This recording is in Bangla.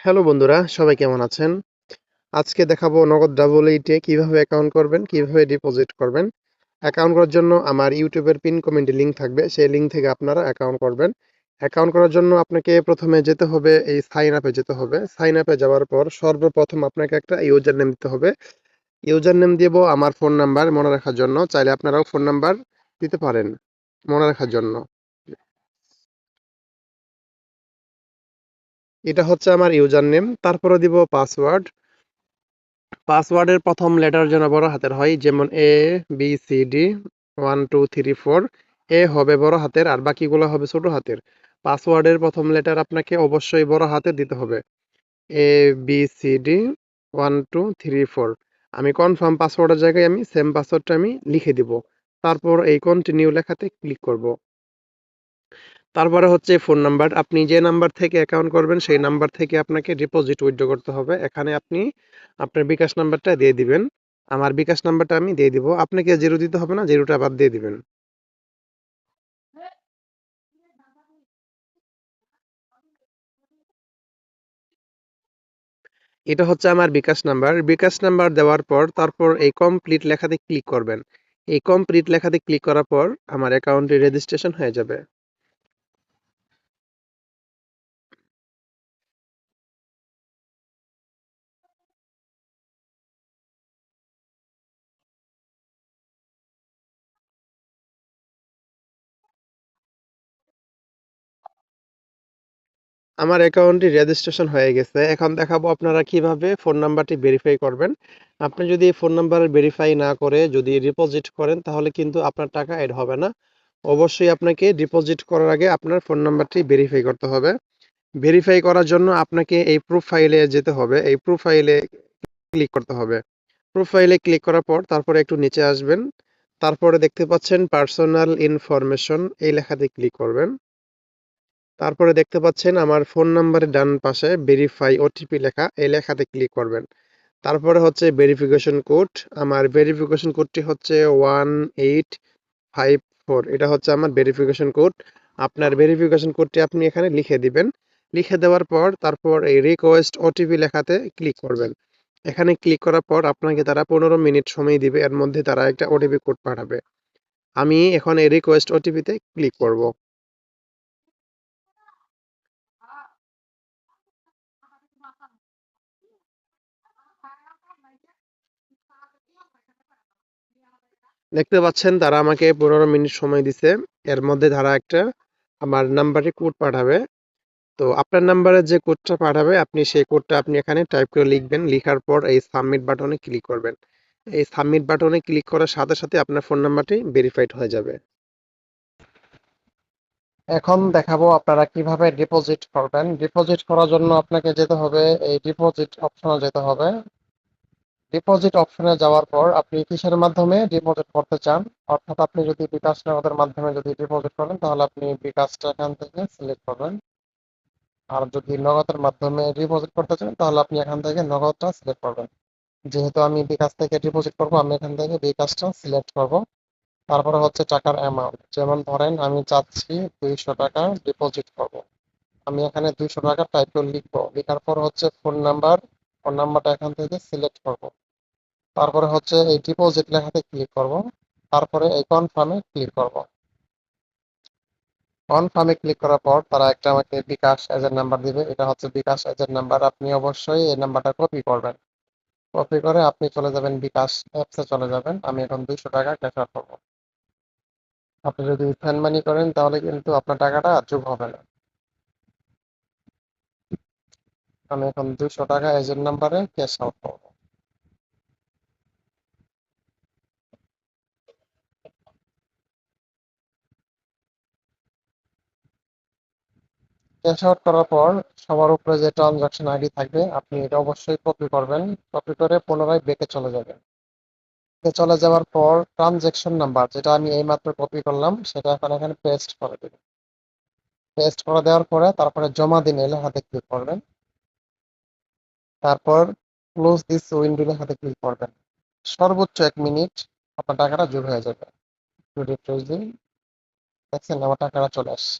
হ্যালো বন্ধুরা, সবাই কেমন আছেন? আজকে দেখাবো নগদ ডাবল এইটে কিভাবে অ্যাকাউন্ট করবেন, কিভাবে ডিপোজিট করবেন। অ্যাকাউন্ট করার জন্য আমার ইউটিউবের পিন কমেন্টে লিঙ্ক থাকবে, সেই লিঙ্ক থেকে আপনারা অ্যাকাউন্ট করবেন। অ্যাকাউন্ট করার জন্য আপনাকে প্রথমে যেতে হবে এই সাইন আপে যেতে হবে। সাইন আপে যাওয়ার পর সর্বপ্রথম আপনাকে একটা ইউজার নেম দিতে হবে। ইউজার নেম দিব আমার ফোন নাম্বার মনে রাখার জন্য, চাইলে আপনারাও ফোন নাম্বার দিতে পারেন মনে রাখার জন্য। এটা হচ্ছে আমার ইউজার নেম, তারপরে দিব পাসওয়ার্ড। পাসওয়ার্ডের প্রথম লেটার যেন বড় হাতের হয়, যেমন ABCD 1 2 3 4। এ হবে বড় হাতের আর বাকিগুলো হবে ছোট হাতের। পাসওয়ার্ডের প্রথম লেটার আপনাকে অবশ্যই বড় হাতে দিতে হবে। ABCD 1 2 3 4। আমি কনফার্ম পাসওয়ার্ডের জায়গায় আমি সেম পাসওয়ার্ডটা আমি লিখে দিব। তারপর এই কন্টিনিউ লেখাতে ক্লিক করব। তারপরে হচ্ছে ফোন নাম্বার। আপনি যে নাম্বার থেকে অ্যাকাউন্ট করবেন সেই নাম্বার থেকে আপনাকে ডিপোজিট উইথড্র করতে হবে। এখানে আপনি আপনার বিকাশ নাম্বারটা দিয়ে দিবেন। আমার বিকাশ নাম্বারটা আমি দিয়ে দিব। আপনাকে জিরো দিতে হবে না, জিরোটা বাদ দিয়ে দিবেন। এটা হচ্ছে আমার বিকাশ নাম্বার। বিকাশ নাম্বার দেওয়ার পর তারপর এই কমপ্লিট লেখাতে ক্লিক করবেন। এই কমপ্লিট লেখাতে ক্লিক করার পর আমার অ্যাকাউন্টে রেজিস্ট্রেশন হয়ে যাবে। আমার অ্যাকাউন্টটি রেজিস্ট্রেশন হয়ে গেছে। এখন দেখাবো আপনারা কিভাবে ফোন নাম্বারটি ভেরিফাই করবেন। আপনি যদি ফোন নাম্বার ভেরিফাই না করে যদি ডিপোজিট করেন তাহলে কিন্তু আপনার টাকা এড হবে না। অবশ্যই আপনাকে ডিপোজিট করার আগে আপনার ফোন নাম্বারটি ভেরিফাই করতে হবে। ভেরিফাই করার জন্য আপনাকে এই প্রোফাইলে যেতে হবে। এই প্রোফাইলে ক্লিক করতে হবে। প্রোফাইলে ক্লিক করার পর তারপরে একটু নিচে আসবেন। তারপরে দেখতে পাচ্ছেন পার্সোনাল ইনফরমেশন, এই লেখাতে ক্লিক করবেন। তারপরে দেখতে পাচ্ছেন আমার ফোন নাম্বারের ডান পাশে ভেরিফাই ওটিপি লেখা, এই লেখাতে ক্লিক করবেন। তারপরে হচ্ছে ভেরিফিকেশন কোড। আমার ভেরিফিকেশন কোডটি হচ্ছে 1854। এটা হচ্ছে আমার ভেরিফিকেশন কোড। আপনার ভেরিফিকেশন কোডটি আপনি এখানে লিখে দিবেন। লিখে দেওয়ার পর তারপর এই রিকোয়েস্ট ওটিপি লেখাতে ক্লিক করবেন। এখানে ক্লিক করার পর আপনাকে তারা 15 মিনিট সময় দিবে, এর মধ্যে তারা একটা ওটিপি কোড পাঠাবে। আমি এখন এই রিকোয়েস্ট ওটিপিতে ক্লিক করব। দেখতে পাচ্ছেন তারা আমাকে 15 মিনিট সময় দিছে। এর মধ্যে তারা একটা আমার নাম্বারে কোড পাঠাবে। তো আপনার নাম্বারে যে কোডটা পাঠাবে আপনি সেই কোডটা আপনি এখানে টাইপ করে লিখবেন। লিখার পর এই সাবমিট বাটনে ক্লিক করবেন। এই সাবমিট বাটনে ক্লিক করার সাথে সাথে আপনার ফোন নাম্বারটি ভেরিফাইড হয়ে যাবে। এখন দেখাবো আপনারা কিভাবে ডিপোজিট করবেন। ডিপোজিট করার জন্য আপনাকে যেতে হবে এই ডিপোজিট অপশনে যেতে হবে। ডিপোজিট অপশনে যাওয়ার পর আপনি কিসের মাধ্যমে ডিপোজিট করতে চান, অর্থাৎ আপনি যদি বিকাশ নগদের মাধ্যমে যদি ডিপোজিট করেন তাহলে আপনি বিকাশটা এখান থেকে সিলেক্ট করবেন। আর যদি নগদের মাধ্যমে ডিপোজিট করতে চান তাহলে আপনি এখান থেকে নগদটা সিলেক্ট করবেন। যেহেতু আমি বিকাশ থেকে ডিপোজিট করব আমি এখান থেকে বিকাশটা সিলেক্ট করব। তারপরে হচ্ছে টাকার অ্যামাউন্ট, যেমন ধরেন আমি চাচ্ছি 200 টাকা ডিপোজিট করব। আমি এখানে 200 টাকা টাইপ করে লিখবো। লেখার পর হচ্ছে ফোন নাম্বার, ফোন নাম্বারটা এখান থেকে সিলেক্ট করব। তারপরে হচ্ছে এই ডিপোজিট লেখাতে ক্লিক করব। তারপরে এই কনফার্মে ক্লিক করব। কনফার্মে ক্লিক করার পর তারা একটা আমাকে বিকাশ এজেন্ট নাম্বার দিবে। এটা হচ্ছে বিকাশ এজেন্ট নাম্বার। আপনি অবশ্যই এই নাম্বারটা কপি করবেন। কপি করে আপনি চলে যাবেন বিকাশ অ্যাপসে চলে যাবেন। আমি এখন 200 টাকা ক্যাশ আউট করবো। আপনি যদি সেন্ড মানি করেন তাহলে কিন্তু আপনার টাকাটা যোগ হবে না। আমি এখন 200 টাকা এজেন্ট নাম্বারে ক্যাশ আউট করবো। ক্যাশ আউট করার পর সবার উপরে যে ট্রানজাকশন আইডি থাকবে আপনি এটা অবশ্যই কপি করবেন। কপি করে পুনরায় ব্যাকে চলে যাবেন। ব্যাকে চলে যাওয়ার পর ট্রানজাকশন নাম্বার যেটা আমি এইমাত্র কপি করলাম সেটা এখন এখানে পেস্ট করে দেবেন। পেস্ট করে দেওয়ার পরে তারপরে জমা দিন এই লেখাতে ক্লিক করবেন। তারপর ক্লোজ দিস উইন্ডো লেখাতে ক্লিক করবেন। সর্বোচ্চ 1 মিনিট আপনার টাকাটা যোগ হয়ে যাবে। একটু রিফ্রেশ দিন। দেখছেন আমার টাকাটা চলে আসছে।